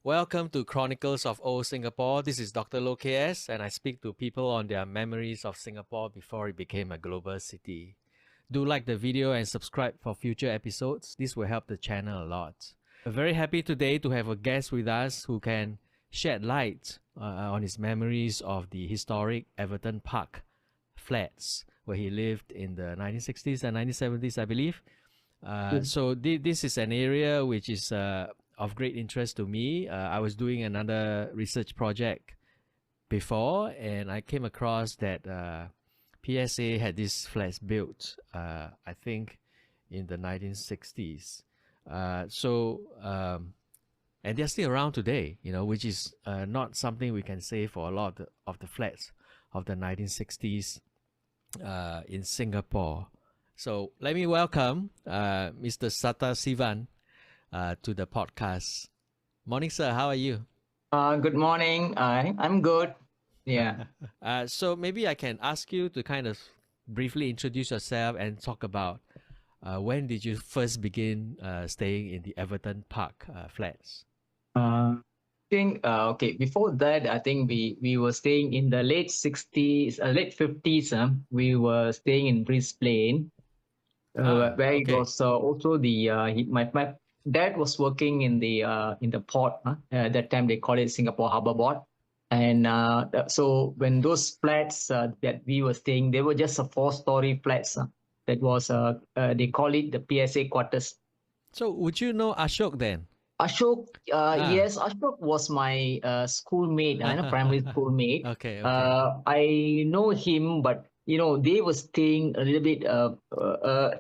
Welcome to Chronicles of Old Singapore. This is Dr. Loh KS, and I speak to people on their memories of Singapore before it became a global city. Do like the video and subscribe for future episodes. This will help the channel a lot. We're very happy today to have a guest with us who can shed light on his memories of the historic Everton Park flats where he lived in the 1960s and 1970s, I believe. So this is an area which is of great interest to me. I was doing another research project before, and I came across that PSA had these flats built, I think, in the 1960s. And they're still around today, which is not something we can say for a lot of the flats of the 1960s in Singapore. So let me welcome Mr. Sathasivam to the podcast. Morning, sir. How are you? Good morning. I'm good. Yeah. So maybe I can ask you to kind of briefly introduce yourself and talk about when did you first begin staying in the Everton Park flats? Okay. Before that, I think we were staying in the late 60s, late 50s. We were staying in Brisbane, where it okay. was also my dad was working in the port. At that time, they called it Singapore Harbour Board. And so when those flats that we were staying, they were just a 4-story flats. That was they call it the PSA quarters. So would you know Ashok then? Ashok, yes, Ashok was my schoolmate, primary schoolmate. Okay. I know him, but they were staying a little bit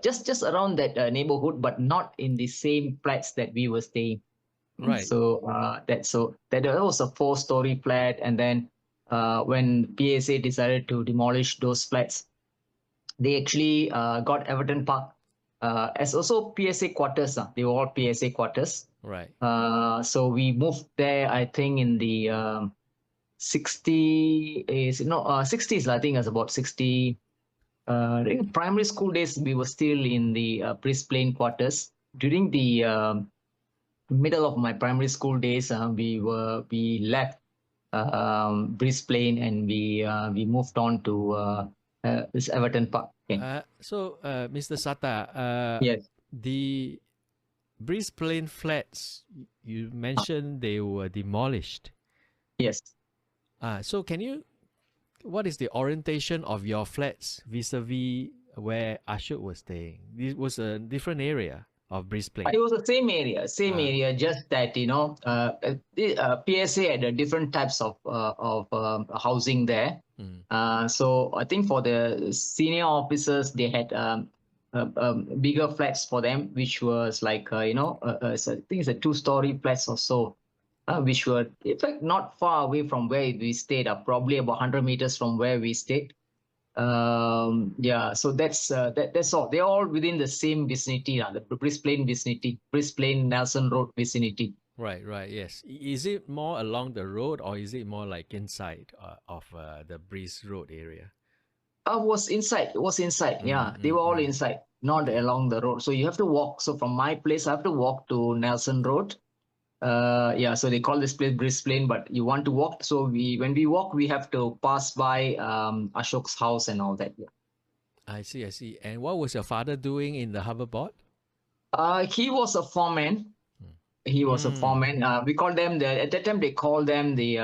just around that neighborhood, but not in the same flats that we were staying. Right. So that was a 4-story flat, and then when PSA decided to demolish those flats, they actually got Everton Park as also PSA quarters. They were all PSA quarters. Right. So we moved there, I think, in the 60s. I think it was about 60. In primary school days, we were still in the Brisbane quarters. During the middle of my primary school days, we left Brisbane and we moved on to this Everton Park. Okay. So, Mr. Sata, Yes. the Brisbane flats, you mentioned they were demolished. Yes. So what is the orientation of your flats vis-a-vis where Ashok was staying? This was a different area of Brisbane. It was the same area, just that, PSA had different types of housing there. So I think for the senior officers, they had bigger flats for them, which was like, I think it's a 2-story flats or so, which were, in fact, not far away from where we stayed, probably about 100 meters from where we stayed. So that's all. They're all within the same vicinity, the Brisbane vicinity, Brisbane Nelson Road vicinity. Right, yes. Is it more along the road or is it more like inside of the Breeze Road area? It was inside. Yeah, they were all inside, not along the road. So you have to walk. So from my place, I have to walk to Nelson Road. So they call this place Brisbane, but you want to walk. So when we walk, we have to pass by Ashok's house and all that. Yeah. I see. And what was your father doing in the Harbour Board? He was a foreman. He was a foreman. We call them at that time they called them the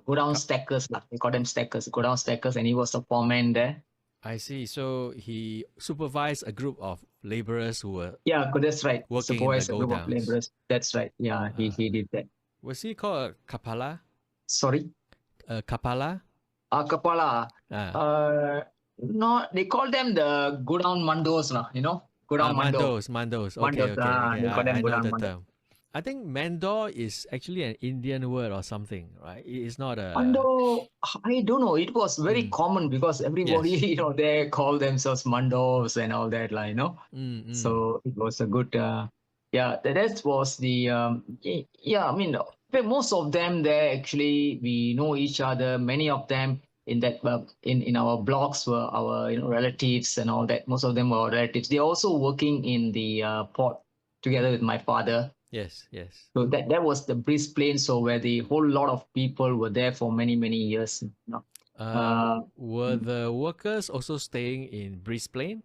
go down stackers. They call them stackers, go down stackers, and he was a foreman there. I see. So he supervised a group of laborers who were that's right. Working supervised in the a group of laborers. That's right. Yeah, he did that. Was he called a Kapala? Sorry? Kapala? Kapala. No, they call them the go down mandos, go down Mandos. Okay. They call them I go know down the mando. term. I think Mandore is actually an Indian word or something, right? It's not a... Mando, I don't know. It was very common because everybody, they call themselves mandos and all that, So it was a good, that was the, I mean, most of them there actually, we know each other. Many of them in that, in our blocks were our, relatives and all that. Most of them were relatives. They're also working in the port together with my father. Yes, yes. So that was the Brisbane, so where the whole lot of people were there for many years. Were Mm. the workers also staying in Brisbane?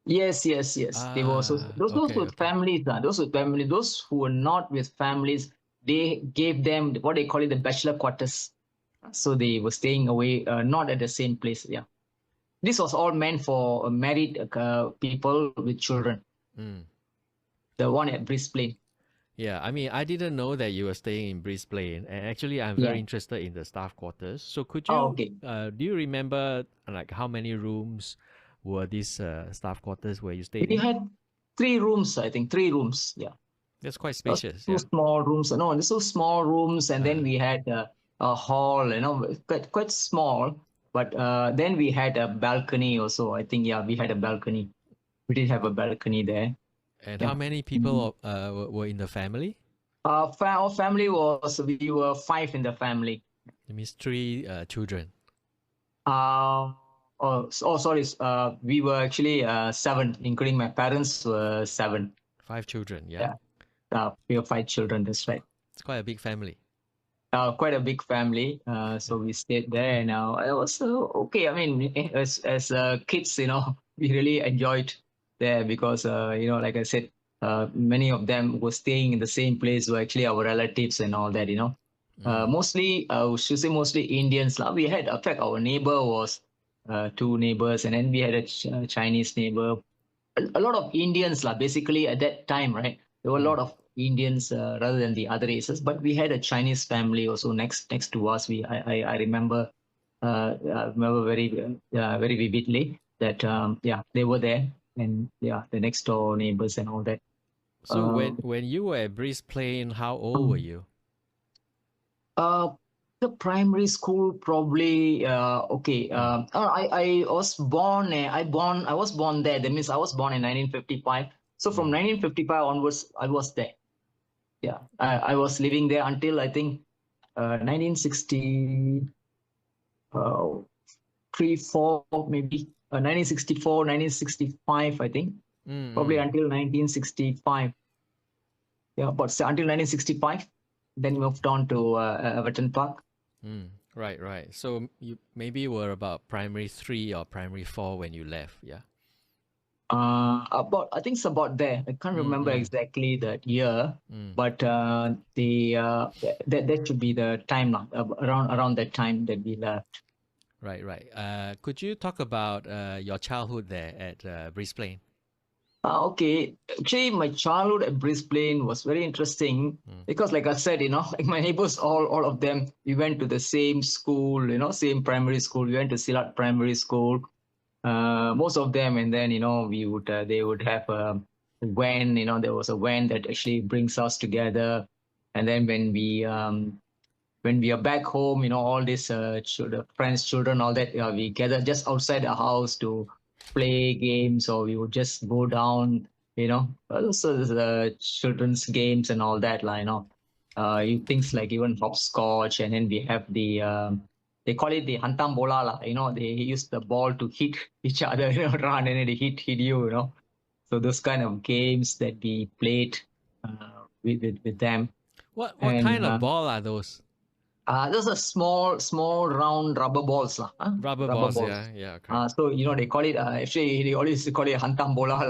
Yes. They were also those Okay, with okay. families. Those with family. Those who were not with families, they gave them what they call it the bachelor quarters. So they were staying away, not at the same place. Yeah, this was all meant for married people with children. Mm. The one at Brisbane. Yeah, I mean, I didn't know that you were staying in Brisbane, and actually, I'm very Yeah. interested in the staff quarters. So, could Oh, you, okay. do you remember like how many rooms were these staff quarters where you stayed We in? had 3 rooms. I think 3 rooms. Yeah. That's quite There was spacious, two yeah. small rooms. No, these two small rooms, and then Uh, we had a hall. Quite small. But then we had a balcony also. I think we had a balcony. We did have a balcony there. and how Yeah. many Mm. people were in the family? Our family we were 5 in the family. It means three children. Sorry. We were actually 7, including my parents were 7. 5 children, yeah. Yeah. We have 5 children. That's right. It's quite a big family. Quite a big family. So we stayed there, and it was okay. I mean, as kids, we really enjoyed there because like I said, many of them were staying in the same place. Were actually our relatives and all that. Mostly, we should say mostly Indians. Lah. We had, in fact, our neighbor was 2 neighbors, and then we had a Chinese neighbor, a lot of Indians lah. Basically, at that time, right, there were a lot of Indians rather than the other races. But we had a Chinese family also next to us. I remember very vividly that they were there, and the next door neighbors and all that. So when you were at Brisbane, how old were Um, you? uh, the primary school probably okay. I was born. I was born there. That means I was born in 1955. So from 1955 onwards, I was there. Yeah, I was living there until I think 1960, 4 maybe 1964, 1965. I think probably until 1965. Yeah, but until 1965, then moved on to Everton Park. Right. So you maybe were about primary 3 or primary 4 when you left, yeah? I think it's about there. I can't remember exactly that year, but that should be the time now, around that time that we left. Right. Could you talk about your childhood there at Brisbane? Okay, actually, my childhood at Brisbane was very interesting because, like I said, like my neighbors, all of them, we went to the same school, same primary school. We went to Silat Primary School. Most of them, and then they would have a van. There was a van that actually brings us together, and then when we are back home, all these children, friends, children, all that, we gather just outside the house to play games, or we would just go down, also the children's games and all that, things like even hopscotch, and then we have the they call it the hantam bola, they use the ball to hit each other, run, and then they hit you, So those kind of games that we played with them. What And kind of ball are those? those are small, round rubber balls. Rubber Rubber balls, balls. yeah, correct. So, they call it, actually, they always call it hantam bola,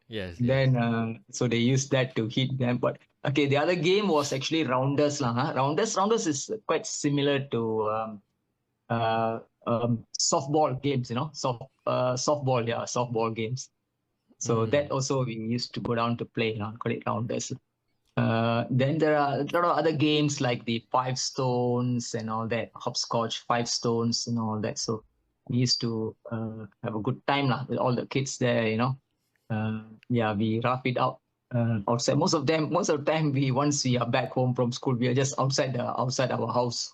Yes. Then, so they use that to hit them. But, okay, the other game was actually rounders. Rounders is quite similar to softball games, softball games. So that also we used to go down to play, call it rounders. Then there are a lot of other games like the 5 stones and all that, hopscotch, 5 stones and all that. So we used to have a good time with all the kids there, we rough it out outside. Most of the time, once we are back home from school, we are just outside our house,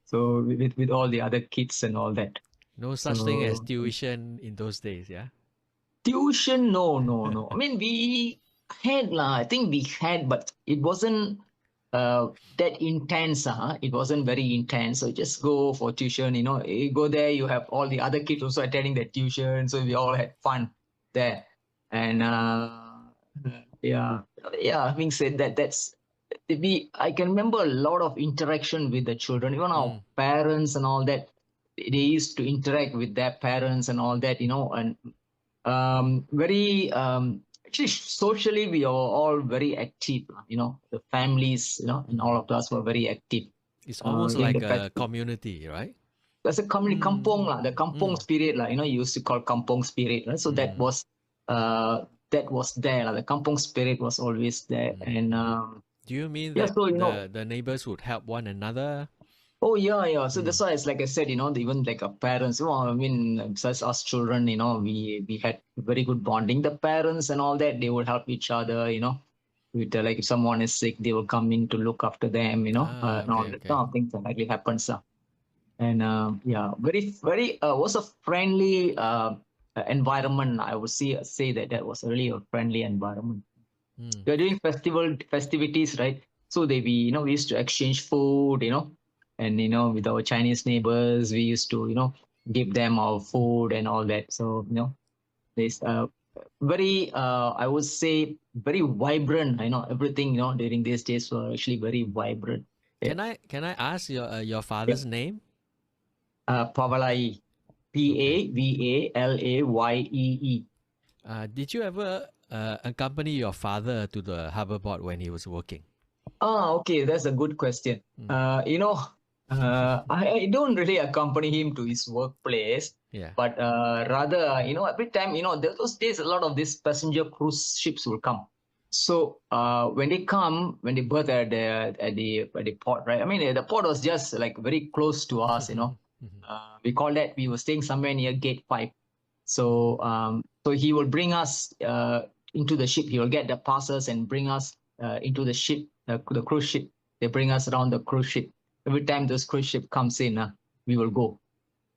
So with all the other kids and all that. No such thing as tuition in those days, yeah? Tuition, no. I mean, we had I think we had, but it wasn't that intense. It wasn't very intense. So just go for tuition. You go there, you have all the other kids also attending the tuition. So we all had fun there, and yeah, yeah. Having said that, I can remember a lot of interaction with the children, even our parents and all that. They used to interact with their parents and all that, and very actually socially we are all very active, the families, and all of us were very active It's almost during like the a festival. community, right? There's a community kampong lah, the kampong Mm. spirit lah, you used to call kampong spirit, right? So that was there lah. The kampong spirit was always there, and Do you mean yeah, that so the neighbors would help one another? oh yeah, yeah. So that's why it's like I said, even like our parents, I mean, besides us children, we had very good bonding. The parents and all that, they would help each other, with like if someone is sick, they will come in to look after them, and all Okay, that okay. kind of things that actually happens. And yeah, very, very was a friendly environment. I would say that was really a friendly environment. Mm. We're doing festivities, right? So we used to exchange food, and with our Chinese neighbors, we used to, give them our food and all that. So there's very, I would say, very vibrant. Everything, during these days were actually very vibrant. Yeah. Can I ask your father's name? Pavalai, Okay. Pavalayee. Did you ever accompany your father to the Harbour Board when he was working? Okay, that's a good question. I don't really accompany him to his workplace, Yeah. but rather, every time, those days, a lot of these passenger cruise ships will come. So when they come, when they berth at the port, right? I mean, the port was just like very close to us, we were staying somewhere near Gate 5. So he will bring us into the ship. He will get the passes and bring us into the ship, the cruise ship. They bring us around the cruise ship. Every time this cruise ship comes in, we will go.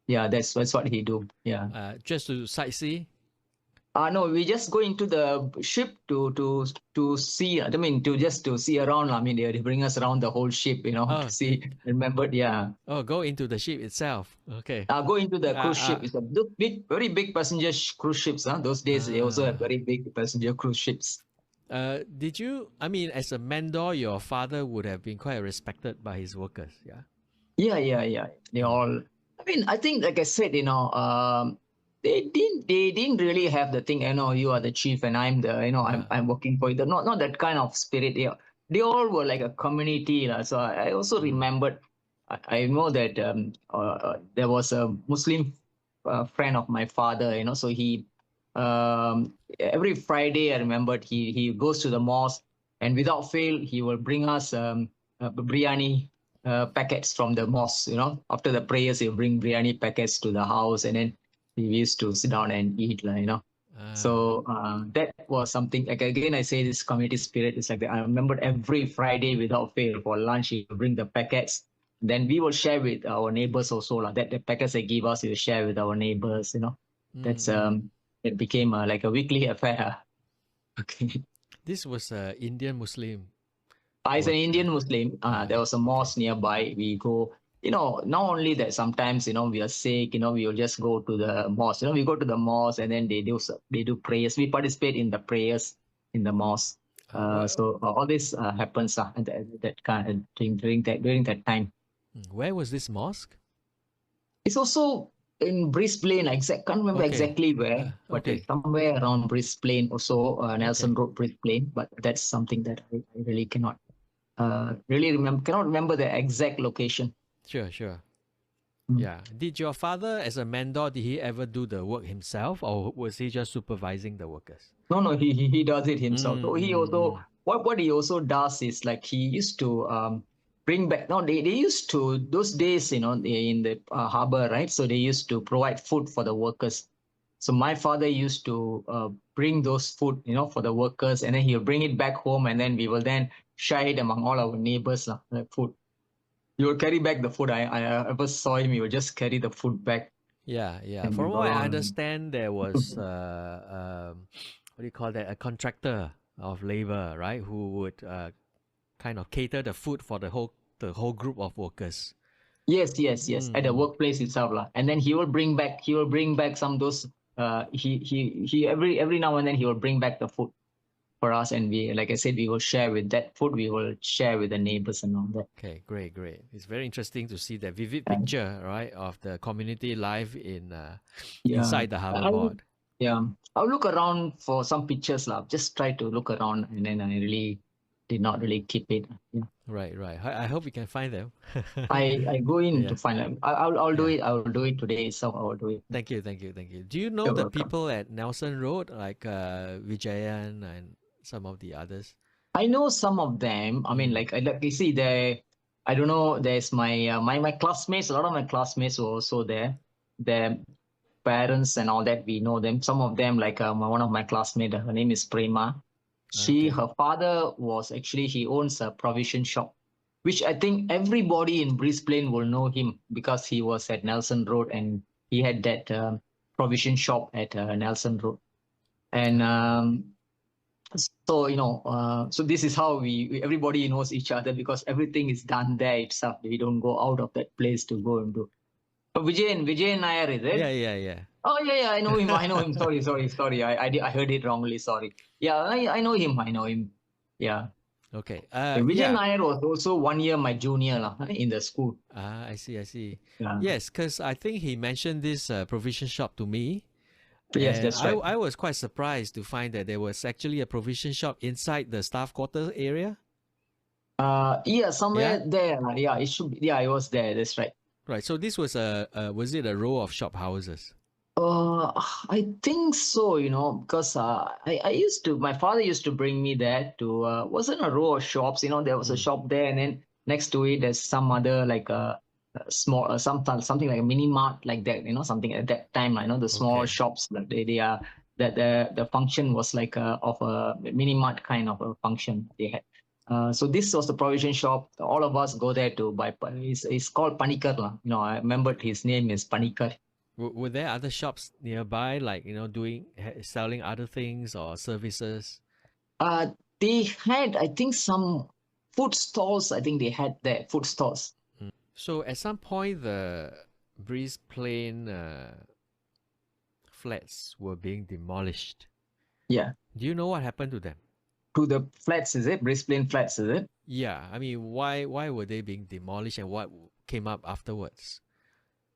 Yeah, that's what he do. Yeah. Just to sightsee? No, we just go into the ship to see. I mean, to see around. I mean, they bring us around the whole ship, to Oh, see. Remember, yeah. go into the ship itself. Okay. Go into the cruise ship. Uh, It's a big, very big passenger cruise ships. Those days they also have uh, very big passenger cruise ships. did you? I mean, as a Mandore, your father would have been quite respected by his workers. Yeah. Yeah. They all. I mean, I think, like I said, they didn't really have the thing. You are the chief, and I'm the, I'm working for you. Not that kind of spirit. They all were like a community, lah. So I also remembered. I know that there was a Muslim friend of my father. So he every Friday I remembered he goes to the mosque, and without fail he will bring us biryani packets from the mosque. After the prayers, he'll bring biryani packets to the house, and then we used to sit down and eat, So that was something. Like again, I say this community spirit is like that. I remember every Friday without fail for lunch, he will bring the packets. Then we will share with our neighbors also, that the packets they give us, we will share with our neighbors. That's it became like a weekly affair. Okay. This was Indian Muslim. As an Indian Yeah. Muslim, there was a mosque nearby. We go, not only that, sometimes, we are sick, we will just go to the mosque. We go to the mosque, and then they do prayers. We participate in the prayers in the mosque. So all this happens at that kind during that time. Where was this mosque? It's also in Brisbane. Can't remember Okay. exactly where, but Okay. it's somewhere around Brisbane, also Nelson Okay. Road, Brisbane. But that's something that I really cannot cannot remember the exact location. Sure. Mm. Yeah. Did your father, as a Mandore, did he ever do the work himself, or was he just supervising the workers? No, he does it himself. So he also what he also does is like he used to bring back. No, they used to those days, in the harbor, right? So they used to provide food for the workers. So my father used to bring those food, for the workers, and then he'll bring it back home, and then we will then share it among all our neighbors, the food. He will carry back the food. I ever saw him. He would just carry the food back. Yeah. And we From go what I around. understand, there was what do you call that? A contractor of labor, right? Who would kind of cater the food for the whole group of workers. Yes. At the workplace itself, and then he will bring back some of those. He every now and then he will bring back the food. for us, and we, like I said, we will share with that food. We will share with the neighbors and all that. Okay, great. It's very interesting to see that vivid And picture, right, of the community life in yeah, inside the Harbour I'll, Board. yeah, I'll look around for some pictures, lah. Just try to look around, and then I really did not really keep it. Yeah. Right. I hope we can find them. I go in Yeah. to find them. I'll do Yeah. it. I'll do it today. So I will do it. Thank you. Do you know You're the welcome. people at Nelson Road, like Vijayan and some of the others? I know some of them. I mean, like you see, there. I don't know. There's my classmates. A lot of my classmates were also there. Their parents and all that. We know them. Some of them, like one of my classmates. Her name is Prema. Okay. Her father was actually, he owns a provision shop, which I think everybody in Brisbane will know him because he was at Nelson Road and he had that provision shop at Nelson Road. And so, so this is how everybody knows each other because everything is done there itself. We don't go out of that place to go and do. But Vijay Nair, is it? Yeah. Oh yeah, I know him. Sorry. I heard it wrongly. Sorry. Yeah, I know him. Yeah. Okay. Vijay Yeah. Nair was also 1 year my junior lah, in the school. I see. Yeah. Yes, because I think he mentioned this provision shop to me. Yes, And that's right. I was quite surprised to find that there was actually a provision shop inside the staff quarters area. Yeah, somewhere there. Yeah, it should be. Yeah, it was there. That's right. Right. So this was was it a row of shop houses? I think so, because my father used to bring me there to, wasn't a row of shops, there was a shop there, and then next to it, there's some other, like a small, something like a mini mart like that, something at that time, the small Okay. shops that they are, that the function was like of a mini mart kind of a function they had. So this was the provision shop. All of us go there to buy. It's called Panikar lah. I remembered his name is Panikar. Were there other shops nearby, like selling other things or services? They had, I think, some food stalls. I think they had there food stalls. So at some point, the Breeze Plain flats were being demolished. Yeah. Do you know what happened to them? To the flats, is it? Breeze Plain flats, is it? Yeah. I mean, why were they being demolished, and what came up afterwards?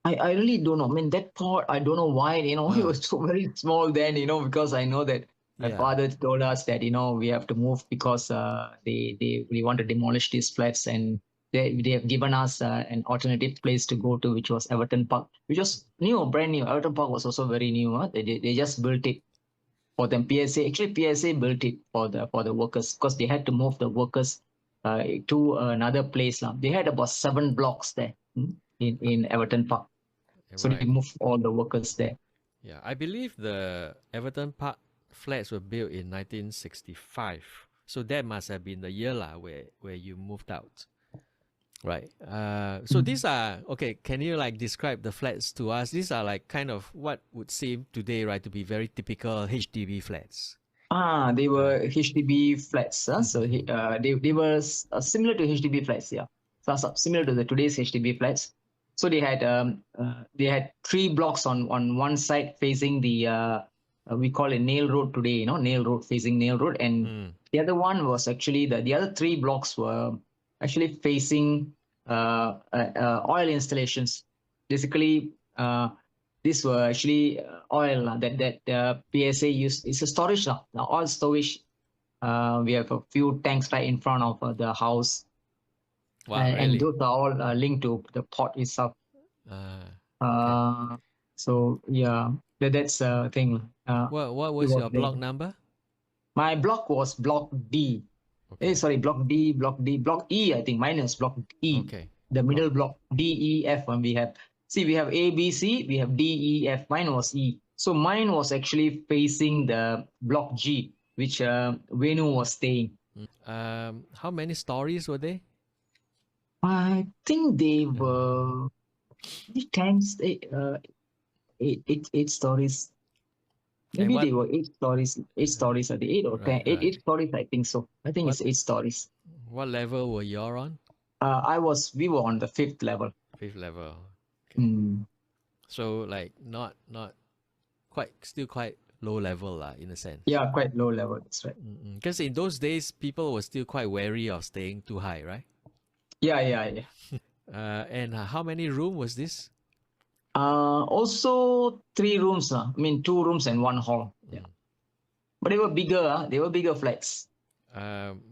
I really don't know. I mean, that part, I don't know why, it was so very small then, because I know that my father told us that, we have to move because we want to demolish these flats, and they have given us an alternative place to go to, which was Everton Park, which was brand new. Everton Park was also very new. Huh? They just built it for them. PSA built it for the workers because they had to move the workers to another place. They had about 7 blocks there in Everton Park. So they moved all the workers there. Yeah, I believe the Everton Park flats were built in 1965. So that must have been the year where you moved out. Right. So these are, okay, can you describe the flats to us? These are kind of what would seem today, right, to be very typical HDB flats. They were HDB flats. So they were similar to HDB flats, yeah. So similar to today's HDB flats. So they had 3 blocks on one side facing the we call it Nail Road today, Nail Road, facing Nail Road, and the other one was actually the other 3 blocks were actually facing oil installations. Basically, these were actually oil that PSA used. It's a storage now, oil storage. We have a few tanks right in front of the house. Wow, and really? those are all linked to the port itself. Okay. So yeah, that's the thing. What was your block number? My block was block D. Okay. Sorry, block D, block E. I think mine was block E. Okay. The middle block D, E, F. When we have A, B, C. We have D, E, F. Mine was E. So mine was actually facing the block G, which Venu was staying. How many stories were they? I think they were 8 stories. Maybe they were 8 stories. 8 stories are the 8 or 10. 8 stories, I think so. I think it's 8 stories. What level were you on? We were on the 5th level. 5th level. Okay. So not quite low level in a sense. Yeah, quite low level. That's right. Because in those days, people were still quite wary of staying too high, right? Yeah. And how many room was this? Also 3 rooms. I mean, 2 rooms and 1 hall. Yeah. But they were bigger. They were bigger flats.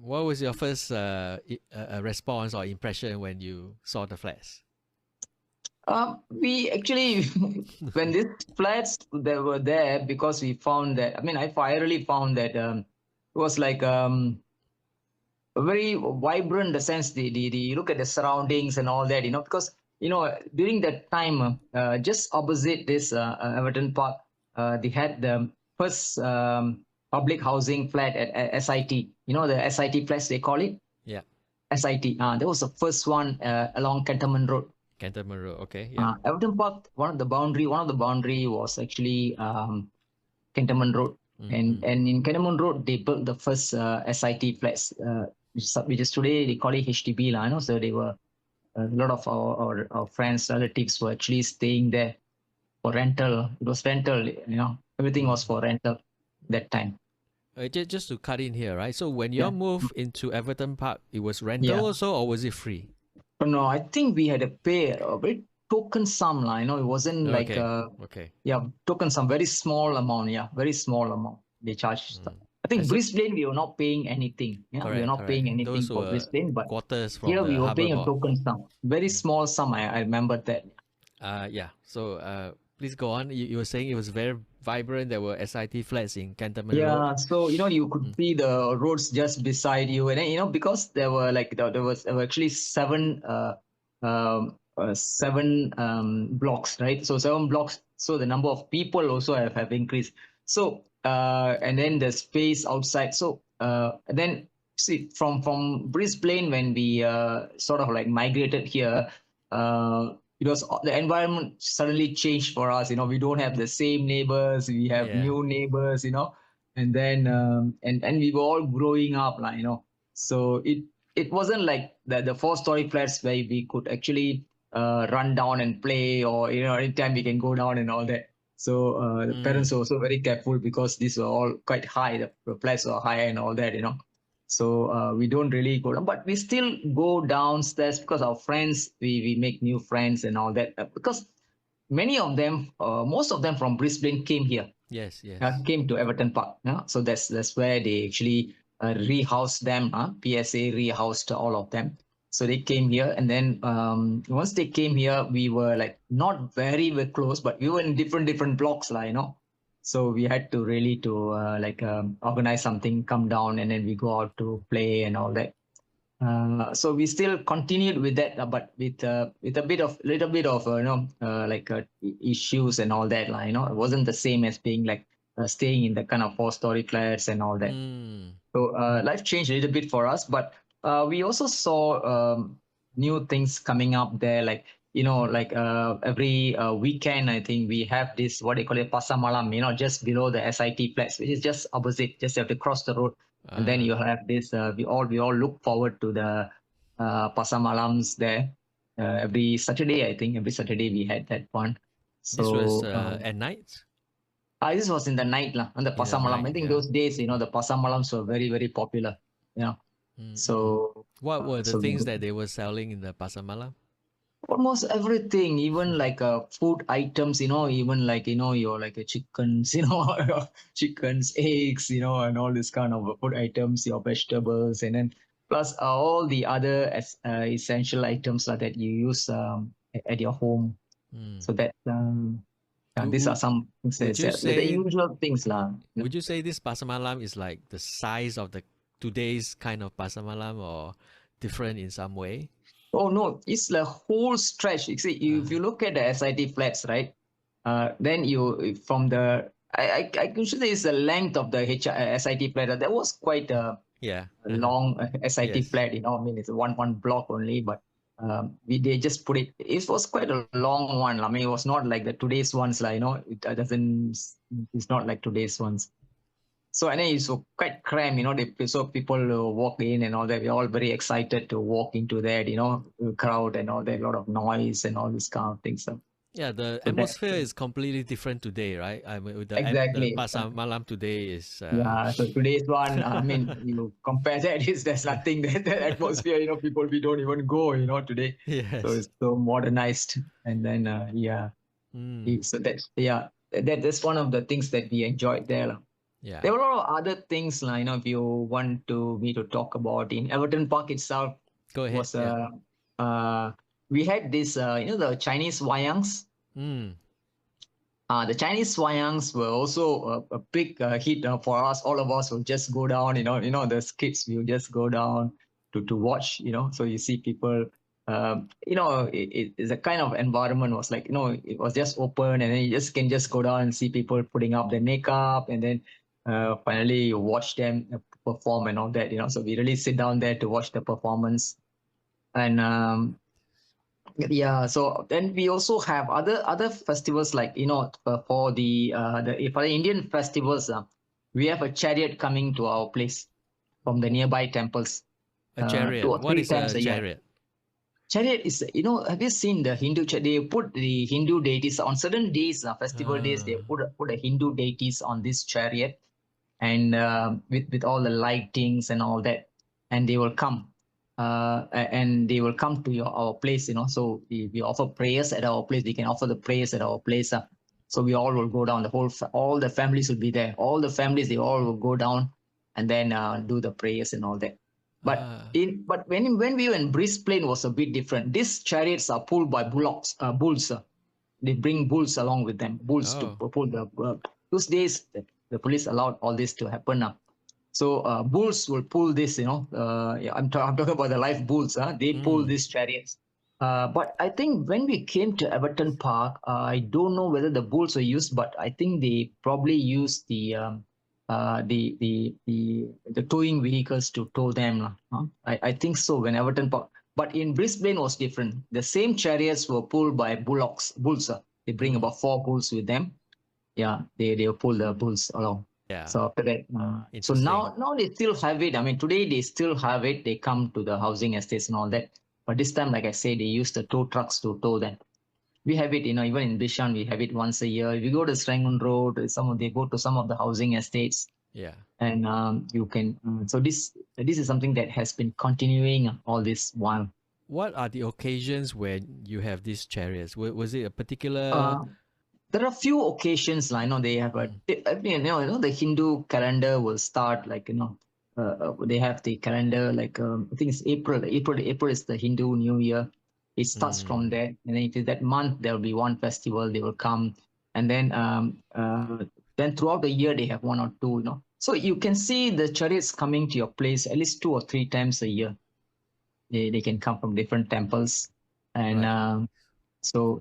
What was your first response or impression when you saw the flats? We actually, when these flats that were there, because we found that, I mean, I really found that it was like very vibrant in the sense the you look at the surroundings and all that, because, during that time, just opposite this Everton Park, they had the first public housing flat at SIT, the SIT flats, they call it. Yeah. SIT. That was the first one along Cantonment Road. Cantonment Road, okay. Yeah. Everton Park, one of the boundary was actually Cantonment Road. And in Cantonment Road, they built the first SIT flats, which is today they call it HDB. So they were, a lot of our friends, relatives were actually staying there for rental. It was rental, everything was for rental that time. Just to cut in here, right? So when you moved into Everton Park, it was rental also, or was it free? No, I think we had to pay a very token sum, it wasn't like token sum, very small amount, very small amount they charged. I think Brisbane we were not paying anything. Yeah, we were not paying anything for Brisbane, but here we were paying a token sum, very small sum. I remember that. So please go on. You were saying it was very vibrant. There were SIT flats in Cantonment Road. Yeah, so you could see the roads just beside you, and then because there were actually seven blocks, right? So 7 blocks. So the number of people also have increased. So and then the space outside. So and then see from Brisbane when we sort of like migrated here. Because the environment suddenly changed for us, we don't have the same neighbors, we have new neighbors, and then and we were all growing up, so it wasn't like the 4-story flats where we could actually run down and play, or anytime we can go down and all that. So the parents were also very careful because these were all quite high, the flats were high and all that, So we don't really go down, but we still go downstairs because our friends, we make new friends and all that. Because many of them, most of them from Brisbane came here. Yes. Came to Everton Park. So that's where they actually rehoused them. PSA rehoused all of them. So they came here, and then once they came here, we were like not very close, but we were in different blocks, So we had to really organize something, come down, and then we go out to play and all that. So we still continued with that, but with a little bit of issues and all that, It wasn't the same as being staying in the kind of 4-story flats and all that. So life changed a little bit for us, but we also saw new things coming up there, every weekend, I think we have this, what they call it, pasar malam, just below the SIT flats, which is just opposite, just have to cross the road. And then you have this, we all look forward to the pasar malams there. Every Saturday, I think, we had that one. So, this was at night? This was in the night, on the pasar malam. I think those days, the pasar malams were very, very popular. So what were the things that they were selling in the pasar malam? Almost everything, even food items, even your chickens, chickens, eggs, and all this kind of food items, your vegetables, and then plus all the other essential items that you use at your home. So that these are some things the usual things. Would you say this pasar malam is like the size of the today's kind of pasar malam, or different in some way? Oh no, it's the whole stretch. You see, if you look at the SIT flats, right? Then you from the I can say it's the length of the SIT flat. That was quite a long SIT flat. I mean, it's one block only, but they just put it. It was quite a long one. I mean, it was not like the today's ones, It doesn't. It's not like today's ones. So and then it's quite cramped, so people walk in and all that. We're all very excited to walk into that, crowd and all that, a lot of noise and all this kind of things. So. Yeah, the So that atmosphere is completely different today, right? I mean, with the exactly. pasar malam today is Yeah, so today's one, I mean, you compare that, is there's nothing that the atmosphere, people, we don't even go, today. So yes. it's so modernized. And then, Mm, so that's one of the things that we enjoyed there. Lah. yeah. There were a lot of other things, like, if you want me to talk about in Everton Park itself, Go ahead. was, Yeah. we had this, the Chinese wayangs. Mm. The Chinese wayangs were also a big hit for us. All of us will just go down, the kids will just go down to watch, So you see people, it's a kind of environment was like, it was just open, and then you just can just go down and see people putting up their makeup, and then finally you watch them perform and all that, So we really sit down there to watch the performance. And yeah, so then we also have other festivals, like, for the Indian festivals, we have a chariot coming to our place from the nearby temples, A two chariot. or What three is times a a year. chariot? Chariot is, have you seen the Hindu? They put the Hindu deities on certain days, festival days. They put a Hindu deities on this chariot, and with all the lightings and all that, and they will come, and they will come to our place. So we offer prayers at our place. We can offer the prayers at our place. So we all will go down. All the families will be there. All the families, they all will go down, and then do the prayers and all that. But Ah. when we were in Brisbane, was a bit different. These chariots are pulled by bulls. They bring bulls along with them. Bulls to Oh. pull the. Those days, the police allowed all this to happen. So bulls will pull this. I'm talking about the live bulls. They pull these chariots. But I think when we came to Everton Park, I don't know whether the bulls were used, but I think they probably used the towing vehicles to tow them. I think so when Everton Park. But in Brisbane was different. The same chariots were pulled by bulls. They bring about 4 bulls with them. Yeah, they will pull the bulls along. Yeah. So after that, so Interesting. now they still have it. I mean, today they still have it. They come to the housing estates and all that. But this time, like I said, they use the tow trucks to tow them. We have it, even in Bishan, we have it once a year. If you go to Serangoon Road, they go to some of the housing estates, Yeah. and you can. So this is something that has been continuing all this while. What are the occasions when you have these chariots? Was it a particular? There are few occasions, like, they have the Hindu calendar will start, like, they have the calendar, like, I think it's April. April is the Hindu New Year. It starts from there, and then if it's that month, there will be one festival. They will come, and then throughout the year they have one or two. So you can see the chariots coming to your place at least 2 or 3 times a year. They can come from different temples, and Right. so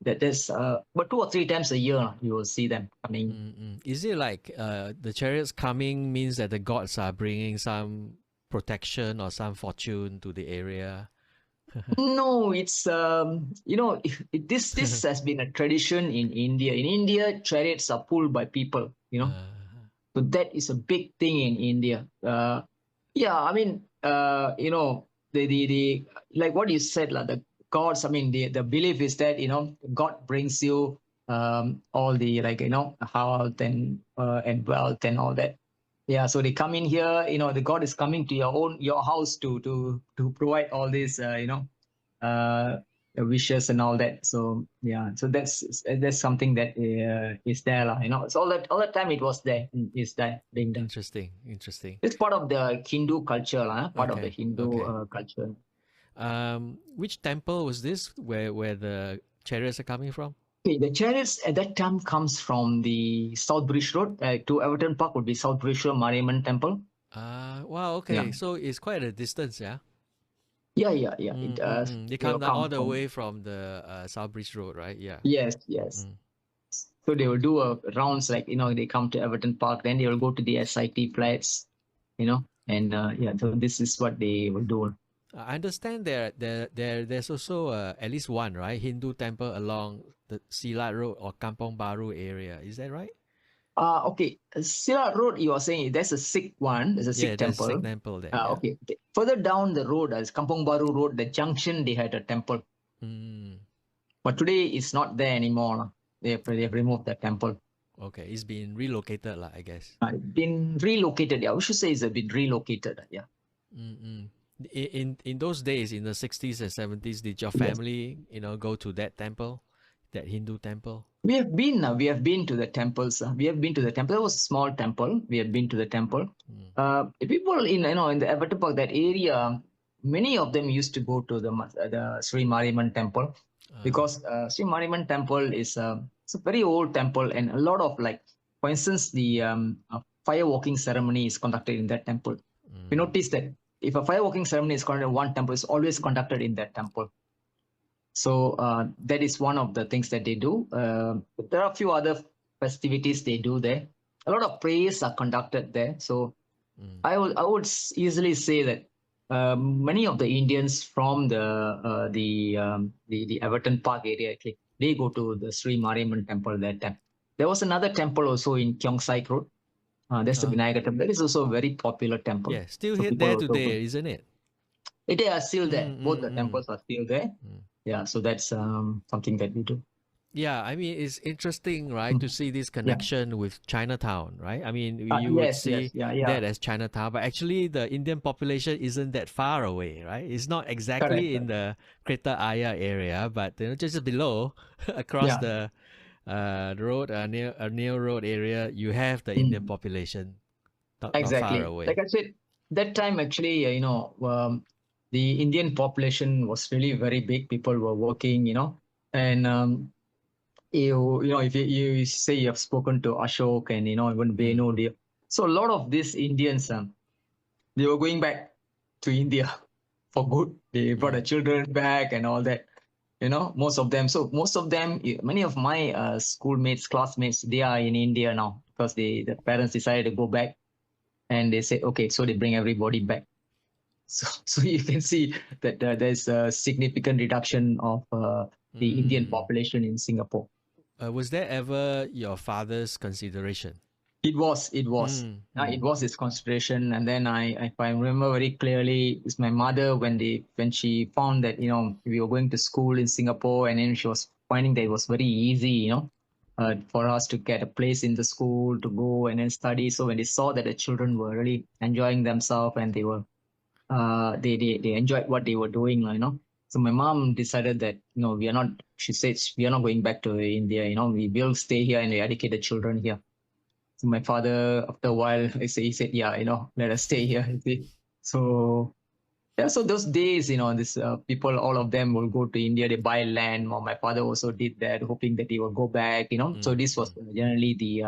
there's but 2 or 3 times a year you will see them coming. Is it like the chariots coming means that the gods are bringing some protection or some fortune to the area? No, it's this has been a tradition in India. In India, chariots are pulled by people. So that is a big thing in India. Yeah, I mean, the like what you said, like the gods. I mean, the belief is that God brings you all the, like, health and wealth and all that. Yeah, so they come in here. The God is coming to your house to provide all this. Wishes and all that. So yeah, so that's something that is there, lah. So all the time it was there. Is that being done? Interesting. It's part of the Hindu culture, lah. Part of the Okay. Hindu culture. Which temple was this where the chariots are coming from? Okay, the chariots at that time comes from the South Bridge Road to Everton Park would be South Bridge Road Mariamman Temple. Wow. Okay. Yeah. So it's quite a distance, yeah. Yeah. They come down all the way from the Southbridge Road, right? Yeah. Yes. So they will do rounds, like, they come to Everton Park, then they will go to the SIT flats, and so this is what they will do. I understand there's also at least one, right, Hindu temple along the Silat Road or Kampong Baru area. Is that right? Okay. Silat Road, you are saying there's a Sikh one. There's a Sikh there's temple. a Sikh temple there. Yeah. Okay. Further down the road, as Kampong Baru Road, the junction, they had a temple. But today it's not there anymore. They have removed the temple. Okay, it's been relocated, I guess. Been relocated. Yeah, we should say it's been relocated. Yeah. Mm-mm. In those days, in the 60s and 70s, did your Yes. family, go to that temple, that Hindu temple? We have been to the temples. We have been to the temple. It was a small temple. We have been to the temple. People in in the Everton Park, that area, many of them used to go to the Sri Mariamman Temple, because Sri Mariamman Temple is it's a very old temple, and a lot of, like, for instance, the fire walking ceremony is conducted in that temple. We noticed that if a fire walking ceremony is conducted in one temple, it's always conducted in that temple. So that is one of the things that they do. There are a few other festivities they do there. A lot of prayers are conducted there. So I would easily say that many of the Indians from the Everton Park area, they go to the Sri Mariamman Temple that time. There was another temple also in Keong Saik Road. That's the Vinayagar Temple. That is also a very popular temple. Yeah, still So hit people there also go. today, isn't it? They are still there. Both the temples are still there. Yeah, so that's something that we do. Yeah, I mean, it's interesting, right, to see this connection with Chinatown, right? I mean, you would see that as Chinatown, but actually the Indian population isn't that far away, right? It's not exactly in the Kreta Ayah area, but just below, across the road, near road area, you have the Indian population, not far away. Like I said, that time actually, the Indian population was really very big. People were working, and if you say you have spoken to Ashok and even Benu, so a lot of these Indians, they were going back to India for good. They brought their children back and all that. Most of them. So most of them, many of my schoolmates, classmates, they are in India now because the parents decided to go back, and they said, okay, so they bring everybody back. So you can see that there's a significant reduction of the Indian population in Singapore. Was there ever your father's consideration? It was his consideration. And then if I remember very clearly, it's my mother when she found that we were going to school in Singapore, and then she was finding that it was very easy for us to get a place in the school to go and then study. So when they saw that the children were really enjoying themselves and they were they enjoyed what they were doing, So my mom decided that she said we are not going back to India. We will stay here and we educate the children here. So my father, after a while, he said, yeah, let us stay here. So yeah, so those days, this people, all of them will go to India, they buy land. My father also did that, hoping that he will go back, So this was generally the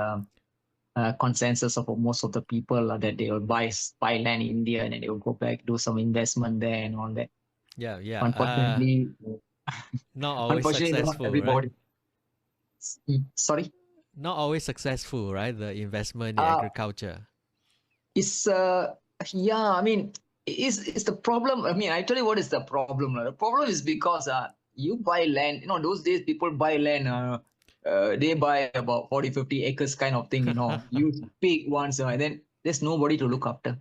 consensus of most of the people, that they will buy land in India and then they will go back, do some investment there and all that. Yeah. Unfortunately, not always successful, not everybody. Right? Sorry? Not always successful, right? The investment in agriculture. It's I mean, it's the problem. I mean, I tell you what is the problem. The problem is because you buy land. Those days people buy land. They buy about 40, 50 acres kind of thing. Use big ones, and then there's nobody to look after.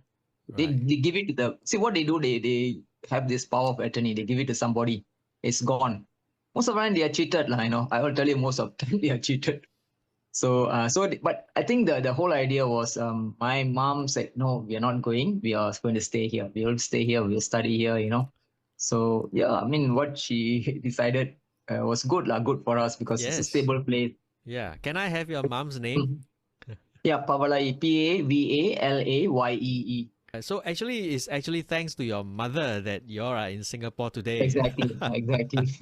They give it to what they do. They have this power of attorney. They give it to somebody. It's gone. Most of the time they are cheated, I will tell you, most of the time they are cheated. But I think the whole idea was, my mom said, no, we are not going. We are going to stay here. We will stay here. We will study here, So yeah, I mean, what she decided was good for us because it's a stable place. Yeah. Can I have your mom's name? Yeah, Pavalai, Pavalayee. So it's actually thanks to your mother that you are in Singapore today. Exactly.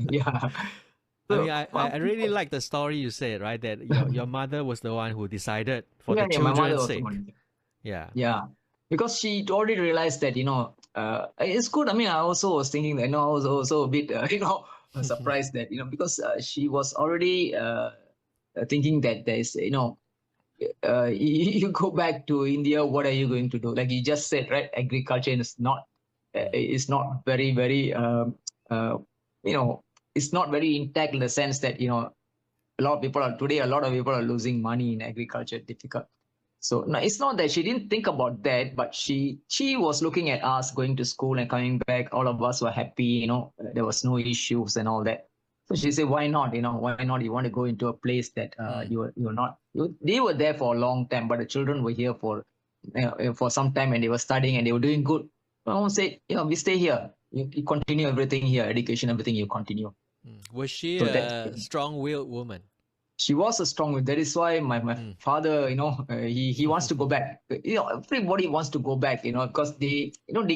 Yeah. I mean, I really like the story you said, right? That your mother was the one who decided for the children's sake. Yeah. Because she already realized that, it's good. I mean, I also was thinking that, I was also a bit, surprised that, because she was already thinking that there's, you go back to India, what are you going to do? Like you just said, right? Agriculture is not very, very, it's not very intact in the sense that, a lot of people are losing money in agriculture. Difficult. So no, it's not that she didn't think about that, but she was looking at us going to school and coming back. All of us were happy, there was no issues and all that. So she said, why not? Why not? You want to go into a place that you're not. They were there for a long time, but the children were here for some time, and they were studying and they were doing good. My mom said, we stay here. You continue everything here, education, everything you continue. Was she So a strong-willed woman? She was a strong. That is why my father, he wants to go back. Everybody wants to go back, because they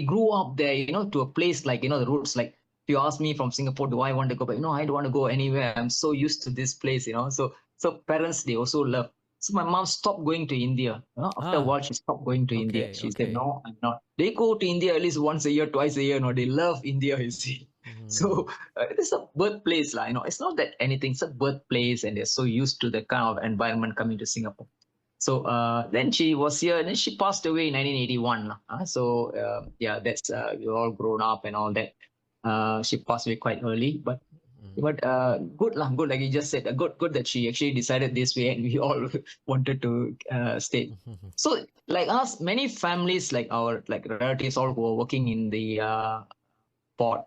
grew up there, to a place like, the roots. Like, if you ask me from Singapore, do I want to go back? I don't want to go anywhere. I'm so used to this place, So parents, they also love. So my mom stopped going to India. After a while, she stopped going to India. She said, no, I'm not. They go to India at least once a year, twice a year. They love India, you see. So it is a birthplace, It's not that anything; it's a birthplace, and they're so used to the kind of environment coming to Singapore. So then she was here, and then she passed away in 1981. So that's we're all grown up and all that. She passed away quite early, but good lah, good, like you just said, good that she actually decided this way, and we all wanted to stay. So like us, many families, like our relatives, all who are working in the port.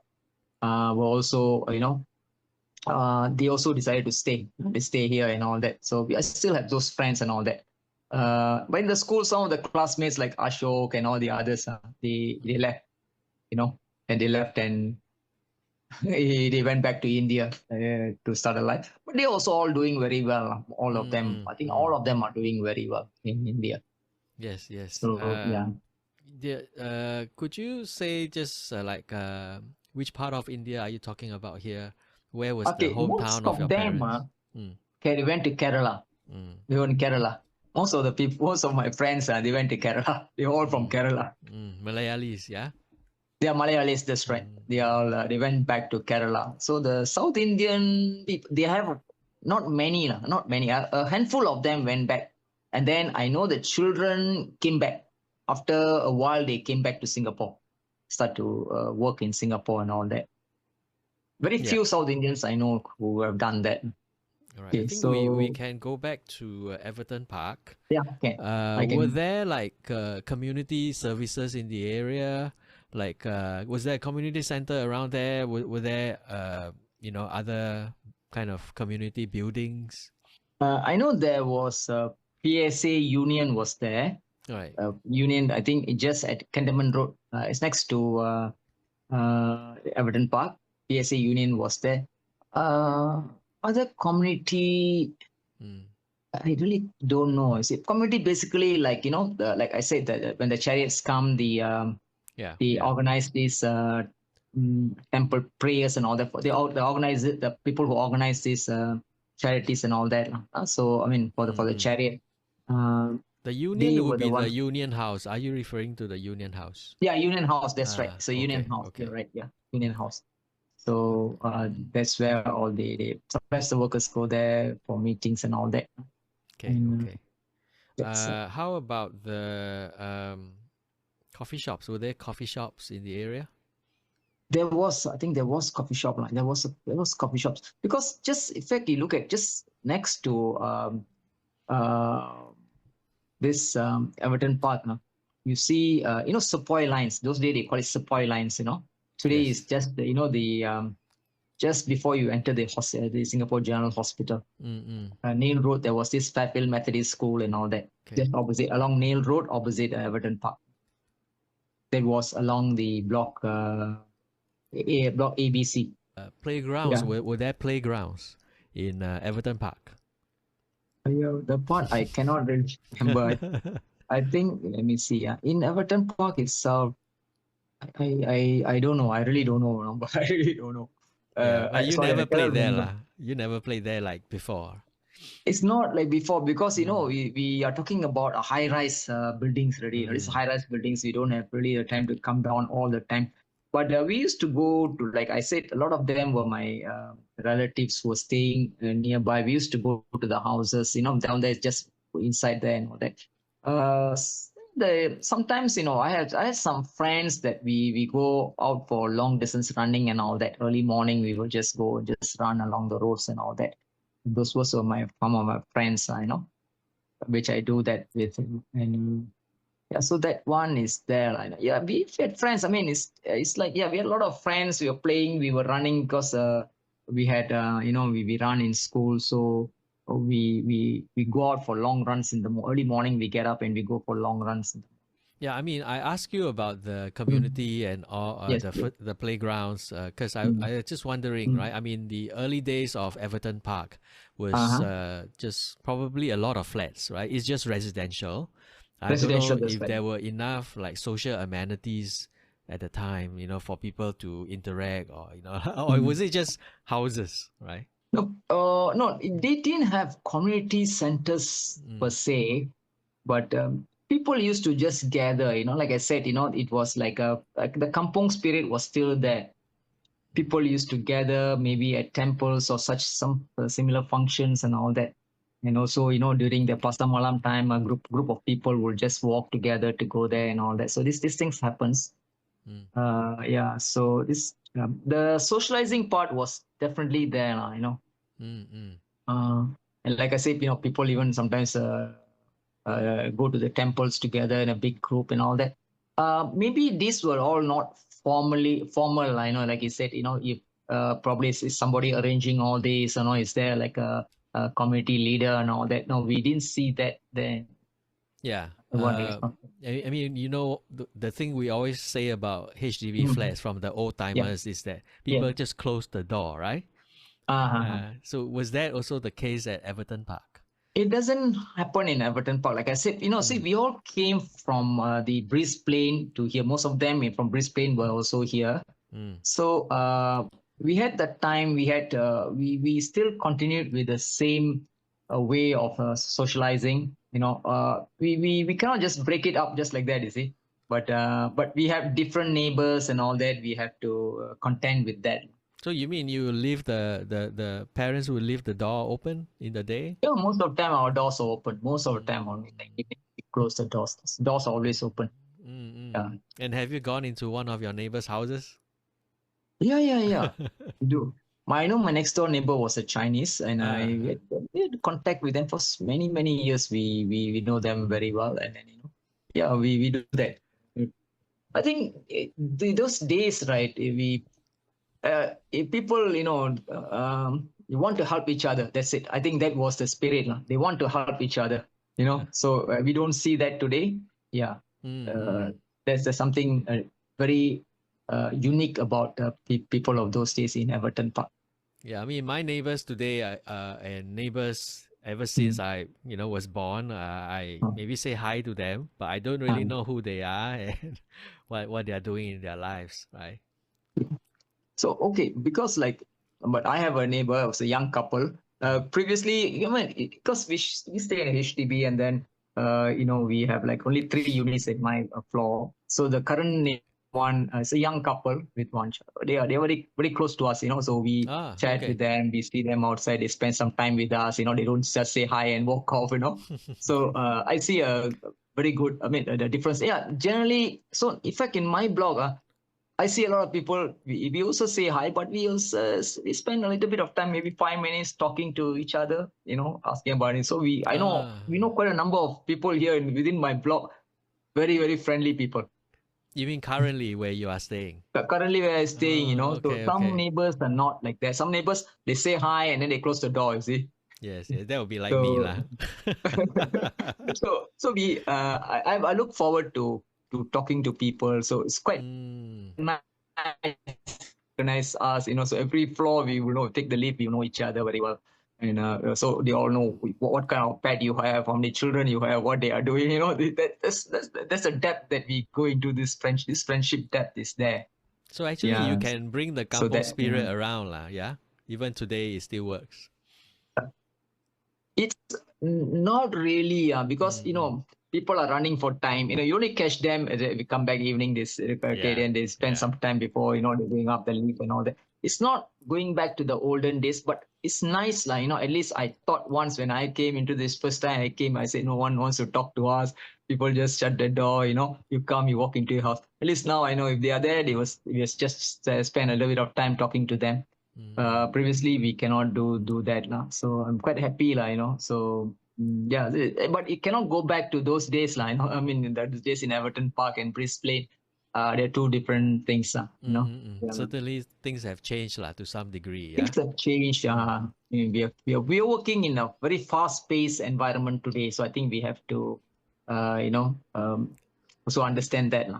Were also, they also decided to stay. They stay here and all that. So I still have those friends and all that. But in the school, some of the classmates like Ashok and all the others, they left, and they left and they went back to India to start a life. But they also all doing very well. All of them, I think, all of them are doing very well in India. Yes. So could you say just which part of India are you talking about here? Where was the hometown of your parents? They went to Kerala. They went to Kerala. Most of the people, most of my friends, they went to Kerala. They're all from Kerala. Malayalis, yeah? They are Malayalis, that's right. They went back to Kerala. So the South Indian people, they have not many. A handful of them went back. And then I know the children came back. After a while, they came back to Singapore, start to work in Singapore and all that. Very few South Indians I know who have done that. All right. I think we can go back to Everton Park. Yeah, okay. Were there community services in the area? Was there a community center around there? Were there other kind of community buildings? I know there was PSA Union was there. Right. Union, I think just at Cantonment Road. It's next to Everton Park. PSA Union was there. Other community, I really don't know. Community basically, like I said, that when the chariots come, they organize these temple prayers and all that. They organize it. The people who organize these charities and all that. So I mean, for the chariot. The Union would be the Union House. Are you referring to the Union House? Yeah, Union House. That's right. So Union House. Okay. You're right. Yeah, Union House. So that's where all sometimes the workers go there for meetings and all that. Okay. How about the coffee shops? Were there coffee shops in the area? I think there was coffee shop. There was coffee shops because in fact, you look at just next to this Everton Park, you see, sepoy lines. Those days they call it sepoy lines. Today is just just before you enter the Singapore General Hospital. Nail Road, there was this Fairfield Methodist School and all that. Just opposite, along Nail Road, opposite Everton Park. That was along the block ABC. Playgrounds, were there playgrounds in Everton Park? The part I cannot really remember. I think, let me see. In Everton Park itself, I don't know. I really don't know. I really don't know. But you never played there, lah. You never played there like before. It's not like before because we are talking about a high-rise buildings already. These high-rise buildings, we don't have really the time to come down all the time. But we used to go to, like I said, a lot of them were my relatives who were staying nearby. We used to go to the houses, down there, just inside there and all that. Sometimes, I had some friends that we go out for long distance running and all that. Early morning, we would just go and just run along the roads and all that. Those were some of my friends, which I do that with. And so that one is there. We had friends. I mean, it's like, we had a lot of friends. We were playing, we were running because we had, we run in school. So we go out for long runs in the early morning. We get up and we go for long runs. Yeah, I mean, I ask you about the Mm. community and all Yes, yes. the playgrounds because Mm. I was just wondering, Mm. right? I mean, the early days of Everton Park was Uh-huh. just probably a lot of flats, right? It's just residential. I don't Residential, know that's if right. there were enough like social amenities at the time, for people to interact, or or Mm. was it just houses, right? No, they didn't have community centers per Mm, se, but people used to just gather. Like I said, it was like the kampong spirit was still there. People used to gather maybe at temples or such some similar functions and all that. And also, during the pasar malam time, a group of people will just walk together to go there and all that. So these things happens. mm, Yeah. So the socializing part was definitely there. mm, mm. Uh, and like I said, people even sometimes go to the temples together in a big group and all that. Maybe these were all not formal. I know, like you said, if probably is somebody arranging all this, is there like a community leader and all that? No, we didn't see that then. Yeah. One is not. I mean, the thing we always say about HDB Mhm. flats from the old Yeah, timers is that yeah. people just close the door, right? Uh-huh. So was that also the case at Everton Park? It doesn't happen in Everton Park. Like I said, see, Mm, we all came from the Brisbane to here. Most of them from Brisbane were also here. mm, So we had that time. We still continued with the same way of socializing. We cannot just break it up just like that, you see. But we have different neighbors and all that. We have to contend with that. So you mean you leave the parents will leave the door open in the day? Most of the time our doors are open. Most of the time only like Mm, we close the doors. Doors are always open. mm. Yeah. And have you gone into one of your neighbors' houses? Yeah. We do. I know my next door neighbor was a Chinese, and Uh-huh. we had contact with them for many years. We know them very well, and then yeah, we do that. I think those days, right? If people you want to help each other. That's it. I think that was the spirit. They want to help each other. So we don't see that today. Yeah, Mm. uh, there's something very unique about people of those days in Everton Park. Yeah, I mean, my neighbors today, and neighbors ever since Mm. I, was born, I Mm. maybe say hi to them, but I don't really know who they are and what they are doing in their lives, right? So okay, because but I have a neighbor. It was a young couple. Mm. Previously, because we stay in a HDB, and then we have like only 3 units in my floor. So the current one is a young couple with one child. They are very close to us. So we Ah, chat with okay. them. We see them outside. They spend some time with us. They don't just say hi and walk off. So I see a very good. I mean, the difference. Yeah, generally. So in fact, in my blog, I see a lot of people. We also say hi, but we also we spend a little bit of time, maybe 5 minutes, talking to each other. Asking about it. So Ah, we know quite a number of people here within my blog. Very friendly people. you mean currently where you are staying? But currently, where I'm staying, Oh, so okay, some okay. neighbors are not like that. Some neighbors they say hi and then they close the door. You see. Yes, yes, that would be like me, So lah. so we I look forward to talking to people. So it's quite Mm. nice recognize us. So every floor we will take the lift, we know each other very well. And so they all know what kind of pet you have, how many children you have, what they are doing. That's a depth that we go into this friendship depth is there. So actually, you Yeah. can bring the So kampong that spirit around, lah. Yeah, even today it still works. it's not really because Mm-mm. people are running for time. You only catch them as we come back evening. This okay, Yeah, then they spend yeah. some time before they're going up the leaf and all that. It's not going back to the olden days, but it's nice, like at least I thought once when I came into this first time I came, I said no one wants to talk to us. People just shut the door. You come, you walk into your house. At least now I know if they are there, we was just spend a little bit of time talking to them. Mm-mm. Previously we cannot do that now, so I'm quite happy so yeah, but it cannot go back to those days I mean those days in Everton Park and Brisbane. they're two different things. Yeah. Certainly, things have changed to some degree. Yeah. Things have changed. We are working in a very fast-paced environment today, so I think we have to, also understand that.